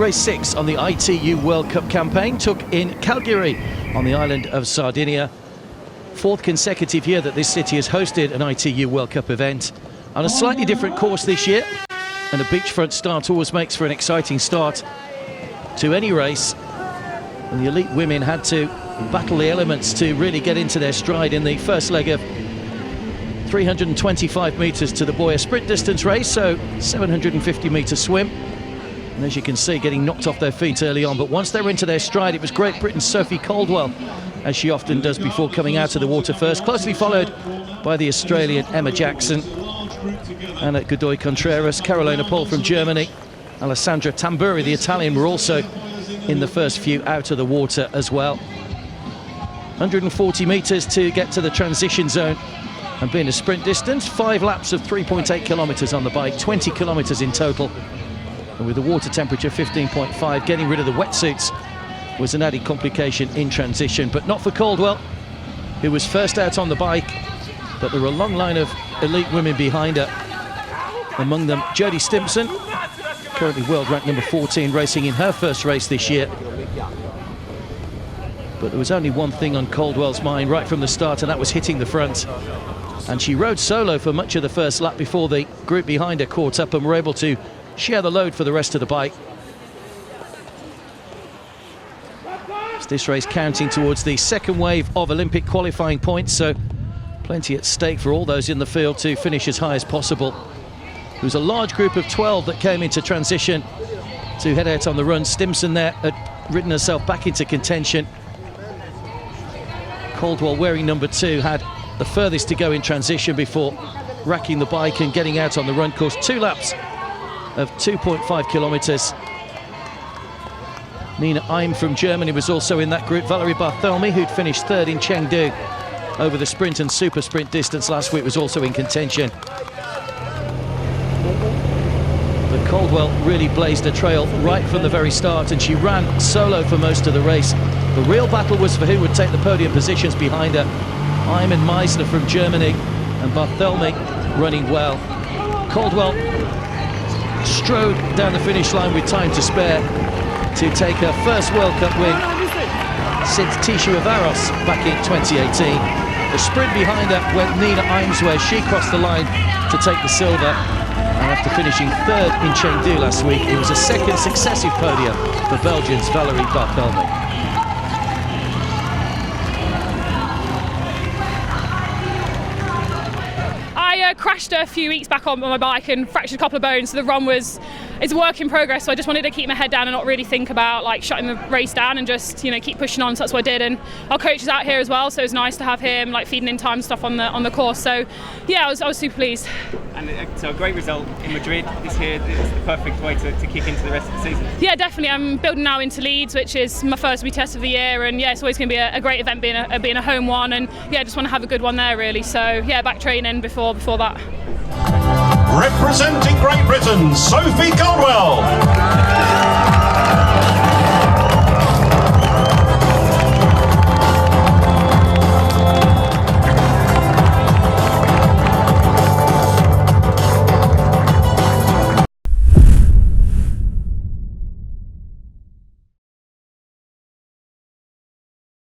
race 6 on the ITU World Cup campaign took in Cagliari on the island of Sardinia. 4th consecutive year that this city has hosted an ITU World Cup event. On a slightly different course this year, and a beachfront start always makes for an exciting start to any race. And the elite women had to battle the elements to really get into their stride in the first leg of 325 metres to the boy, a sprint distance race, so 750 metre swim. And as you can see, getting knocked off their feet early on, but once they were into their stride, it was Great Britain's Sophie Coldwell, as she often does before coming out of the water first, closely followed by the Australian Emma Jackson, Anna Godoy Contreras, Carolina Paul from Germany, Alessandra Tamburi, the Italian, were also in the first few out of the water as well. 140 metres to get to the transition zone, and being a sprint distance, 5 laps of 3.8 kilometres on the bike, 20 kilometres in total. And with the water temperature 15.5, getting rid of the wetsuits was an added complication in transition, but not for Coldwell, who was first out on the bike. But there were a long line of elite women behind her, among them Jodie Stimpson, currently world ranked number 14, racing in her first race this year. But there was only one thing on Coldwell's mind right from the start, and that was hitting the front. And she rode solo for much of the first lap before the group behind her caught up and were able to share the load for the rest of the bike. This race counting towards the second wave of Olympic qualifying points, so plenty at stake for all those in the field to finish as high as possible. There was a large group of 12 that came into transition to head out on the run. Stimpson there had ridden herself back into contention. Coldwell, wearing number 2, had the furthest to go in transition before racking the bike and getting out on the run course. 2 laps of 2.5 kilometres. Nina Eim from Germany was also in that group. Valerie Barthelmy, who'd finished 3rd in Chengdu over the sprint and super sprint distance last week, was also in contention. But Coldwell really blazed a trail right from the very start, and she ran solo for most of the race. The real battle was for who would take the podium positions behind her. Eim and Meisner from Germany, and Barthelmy running well. Coldwell strode down the finish line with time to spare to take her first World Cup win since Tisha Avaros back in 2018. The sprint behind her went Nina Eim's way. She crossed the line to take the silver, and after finishing 3rd in Chengdu last week, it was a second successive podium for Belgium's Valerie Barthelmy. I crashed a few weeks back on my bike and fractured a couple of bones, so the run it's a work in progress, so I just wanted to keep my head down and not really think about like shutting the race down and just keep pushing on. So that's what I did, and our coach is out here as well, so it was nice to have him like feeding in time stuff on the course. So yeah, I was super pleased. And so a great result in Madrid this year. It's the perfect way to kick into the rest of the season. Yeah, definitely. I'm building now into Leeds, which is my first test of the year, and yeah, it's always going to be a great event being a home one, and yeah, just want to have a good one there really. So yeah, back training before that. Representing Great Britain, Sophie Coldwell.